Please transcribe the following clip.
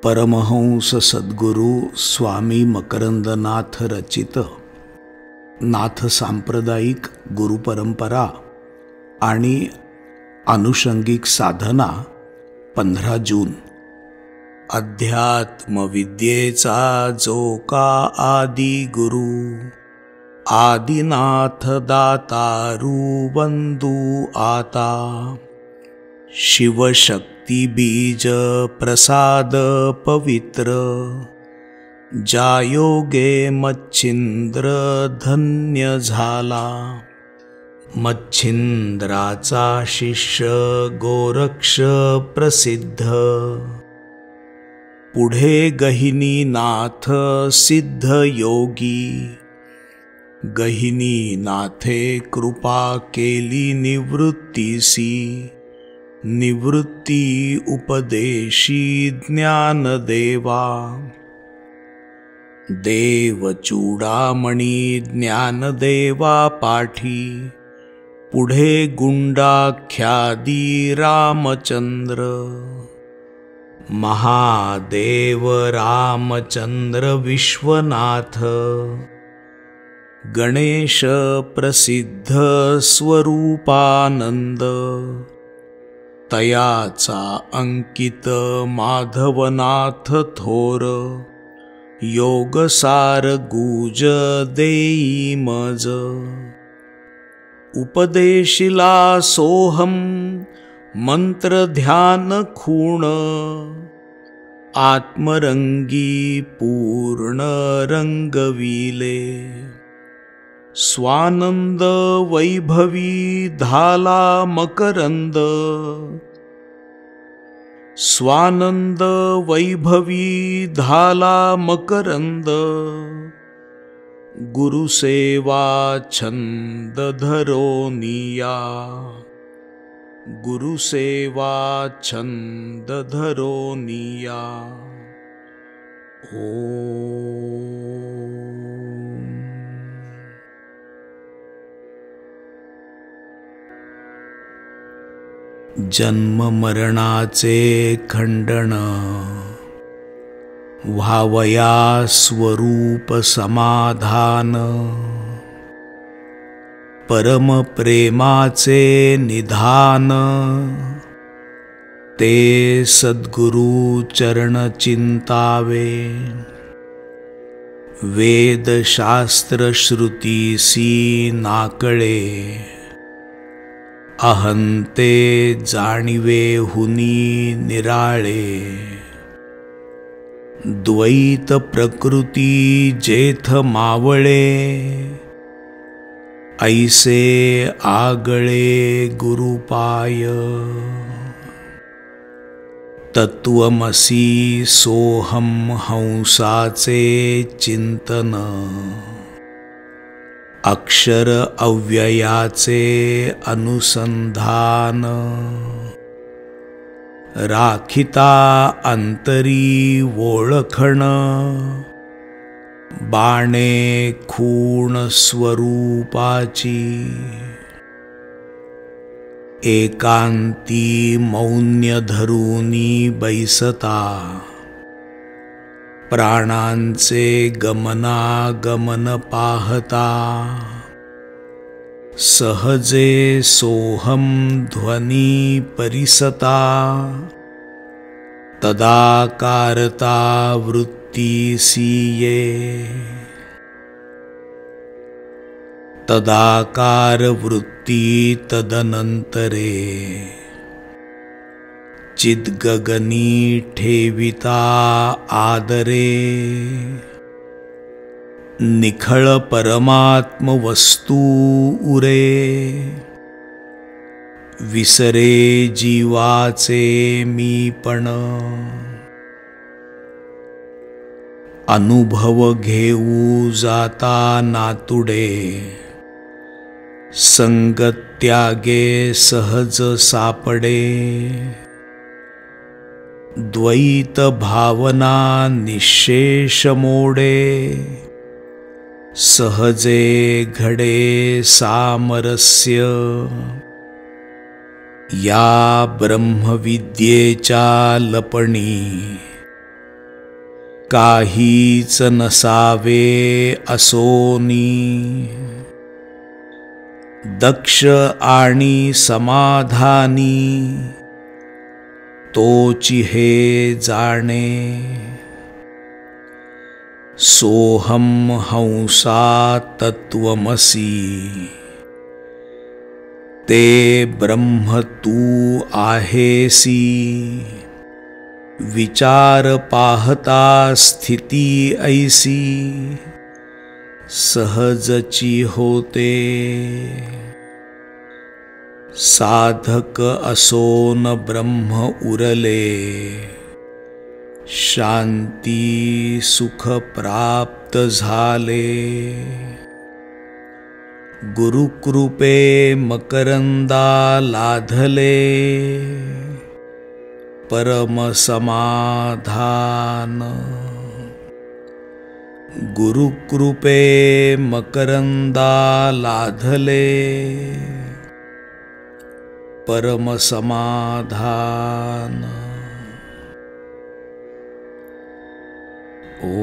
परमहंस सद्गुरू स्वामी मकरंदनाथ रचित नाथ सांप्रदायिक गुरुपरंपरा आणि अनुषंगिक साधना 15 जून. अध्यात्मविद्येचा जो का आदि गुरु, आदिनाथ दातारू वंदू आता. शिवशक्ती बीज प्रसाद पवित्र, जायोगे मच्छिंद्र धन्य झाला. मच्छिंद्राचा शिष्य गोरक्ष प्रसिद्ध, पुढे गहिनीनाथ सिद्ध योगी. गहिनीनाथे कृपा केली निवृत्तीसी, निवृत्ती उपदेशी ज्ञानदेवा. देव चूडामणी ज्ञानदेवा पाठी, पुढे गुंडाख्यादी रामचंद्र. महादेव रामचंद्र विश्वनाथ, गणेश प्रसिद्ध स्वरूपानंद. तयाचा अंकित माधवनाथ थोर, योगसार गुज देई मज. उपदेशिला सोहम मंत्र ध्यान खूण, आत्मरंगी पूर्ण रंगविले. स्वानंद वैभवी धाला मकरंद, स्वानंद वैभवी धाला मकरंद. गुरुसेवा छंद धरोनिया, गुरुसेवा छंद धरोनिया. जन्म मरणाचे खंडन, व्हावया स्वरूप समाधान. परम प्रेमाचे निधान, ते सद्गुरु चरण चिंतावे. वेद शास्त्र श्रुतीसी नाकळे, अहंते जाणिवे हुनी निराळे. द्वैत प्रकृती जेथ मावळे, ऐसे आगळे गुरुपाय. तत्वमसी सोहम हंसाचे चिंतन, अक्षर अव्ययाचे अनुसंधान. राखिता अंतरी ओळखण, बाणे खूण स्वरूपाची. एकांती मौन्य धरूनी बैसता, प्राणांचे गमनागमन पाहता. सहजे सोहम ध्वनी परिसता, तदाकारता वृत्तीसी ये. तदाकार वृत्ती तदनंतरे, चिद्गगनी ठेविता आदरे. निखळ परमात्म वस्तू उरे, विसरे जीवाचे मीपण. अनुभव घेऊ जाता नातुडे, संगत त्यागे सहज सापडे. द्वैत भावना निशेष मोडे, सहजे घडे सामरस्य. या ब्रह्मविद्येच्या लपणी काहीच नसावे असोनी, दक्ष आणि समाधानी तोची हे जाणे। सोहम हंसा तत्वमसी, ते ब्रह्म तू आहेसी। विचार पाहता स्थिती ऐसी, सहजची होते। साधक असोन ब्रह्म उरले, शांती सुख प्राप्त झाले। गुरुकृपे मकरंदा लाधले, परम समाधान। गुरुकृपे मकरंदा लाधले, परम समाधान। ओ